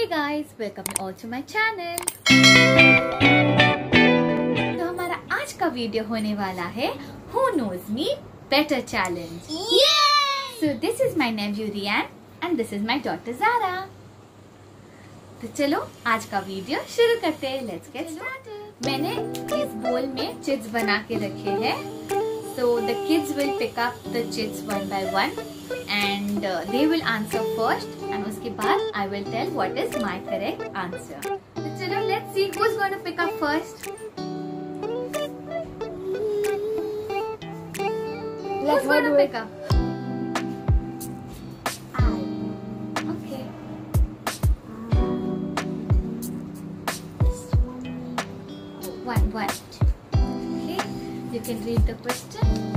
Hey guys, welcome all to my channel. तो हमारा आज का वीडियो होने वाला है Who Knows Me Better Challenge. So this is my nephew Rian and this is my daughter Zara. तो चलो आज का वीडियो शुरू करते हैं. Let's get started. मैंने इस बोल में चिट्स बना के रखे हैं. So the kids will pick up the chits one by one and they will answer first and उसके बाद I will tell what is my correct answer. So चलो let's see who's going to pick up first. Who's going to pick up? I. Okay. One. Okay. You can read the question.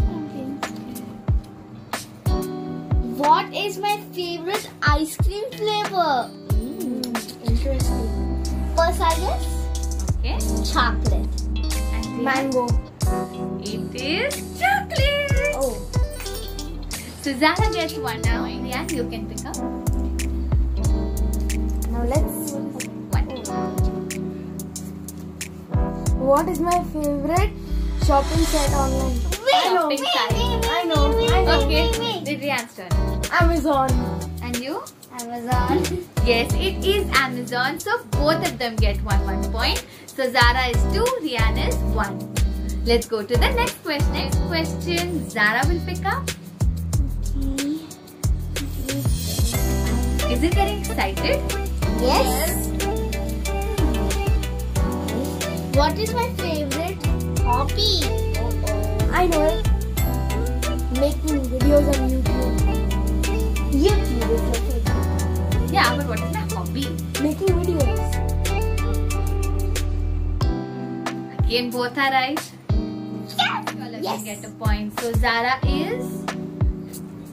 What is my favorite ice cream flavor? Interesting. First, I guess. Okay. Chocolate. And Mango. It is chocolate. Oh. So Zara gets one now. Yeah, you can pick up. Now let's. One. What is my favorite shopping set online? Shopping site. I know. Okay. Did Rian's turn? Amazon. And you? Amazon. Yes, it is Amazon. So both of them get one point. So Zara is 2, Rian is 1. Let's go to the next question. Next question, Zara will pick up. Is it getting excited? Yes. What is my favorite hobby? I know it. Making videos on YouTube. YouTube is my favorite. Yeah, but what is my hobby? Making videos. Again, both are right. Yes. Get a point. So Zara is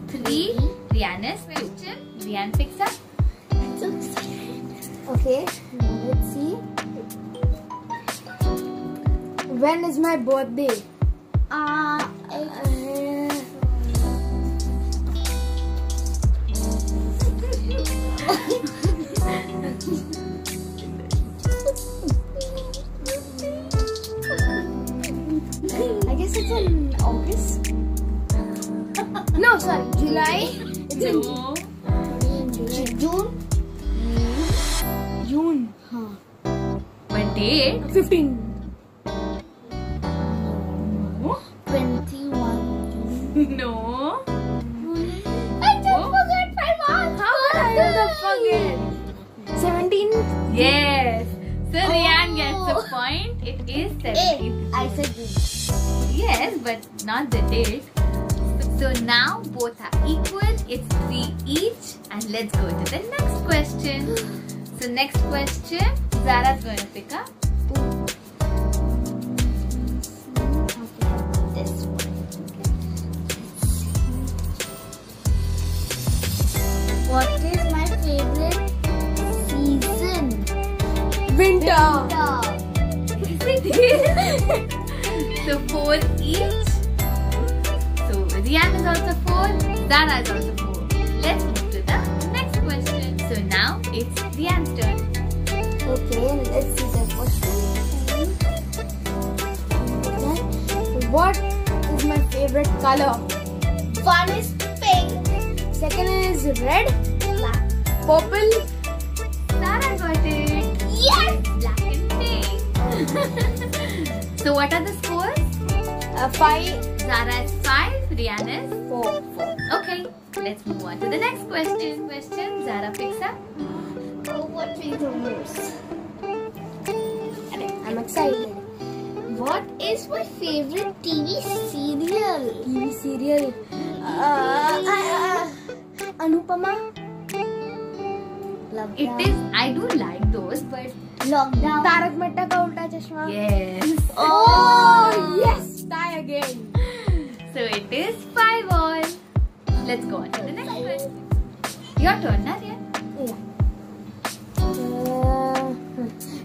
3, Rian is 2. Rian picks up. I'm so excited. Okay, let's see. When is my birthday? I guess it's in August. No, sorry, July. It's No. in June. June. What date? 15. No. 21. No. I just forgot my month. How could I forget? 17. Yes. So Rian gets a point. It is 17. I said June. Yes, but not the date. So now both are equal. It's 3 each. And let's go to the next question. So next question, Zara's going to pick up. This one. What is my favorite season? Winter. Yes, it is. So 4 each. So Rian is also 4. Zara is also 4. Let's move to the next question. So now it's Rian's turn. Okay, let's see the question. Okay. What is my favorite color? One is pink. Second is red. Black. Purple. Zara got it. Yes! Black and pink. So what are the scores? 5. Zara is 5. Rian is 4. okay. Let's move on to the next question. Zara picks up. Oh, what will the most? I'm excited. What is my favorite TV serial? Anupama. It is. I do like those, but Lockdown. Tarak Mehta Ka Ulta Chashma. yes. Oh, yes. Tie again. So it is 5 all. Let's go on to the next question. Your turn, na Rian? Yeah.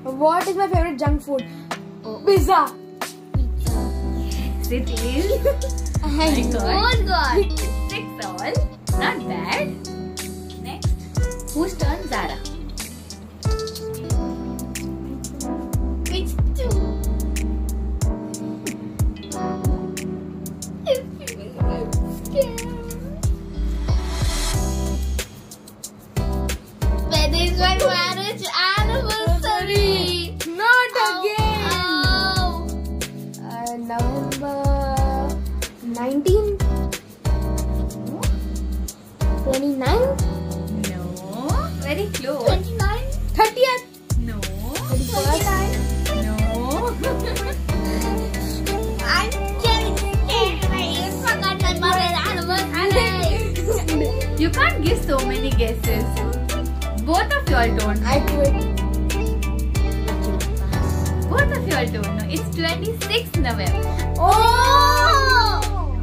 What is my favorite junk food? Pizza. Yes, it is. My God. 6 all. Not bad. Next. Whose turn? Zara. Today is my marriage anniversary. Not again. Oh. November 19th. 29th. No. Very close. 29th. 30th. No. 31st. No. I'm getting scared. I forgot my marriage anniversary. You can't give so many guesses. Both of y'all don't. I quit. Both of y'all don't know. It's 26th November. Oh!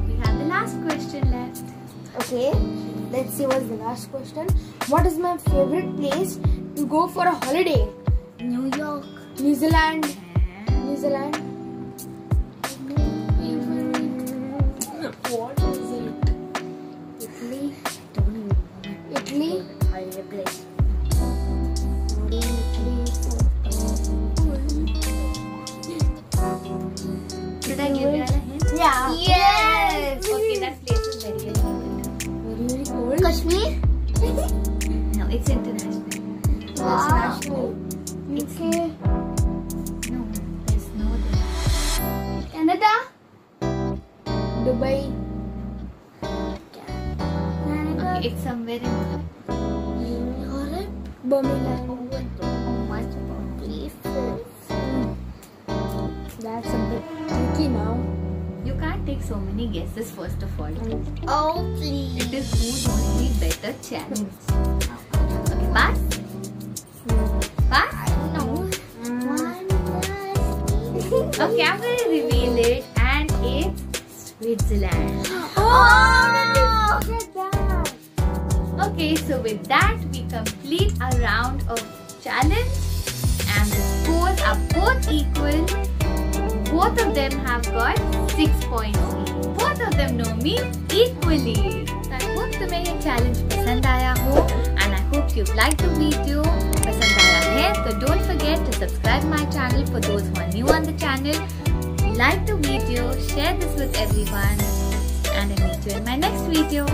We have the last question left. Okay, let's see what's the last question. What is my favorite place to go for a holiday? New York. New Zealand. New Zealand. What is it? Italy. Italy. Holiday place. Should I give you a hint? Yeah. Yes. Okay, that place is very cold. Very cold. Kashmir. No, it's international. International. UK. No, there's no there. Canada. Dubai. Okay, it's somewhere in Europe. Birmingham. much places. That's a bit tricky now. You can't take so many guesses first of all. Oh, please. It is who knows me better challenge. Okay, pass? Pass? No. Okay, I'm going to reveal it and it's Switzerland. Oh, look at that. Okay, so with that we complete our round of challenge and the scores are both equal. Both of them have got 6 points each. Both of them know me equally. I hope तुम्हें ये challenge पसंद आया हो and I hope you've liked the video. पसंद आया है तो don't forget to subscribe my channel for those who are new on the channel. Like the video, share this with everyone and I'll meet you in my next video.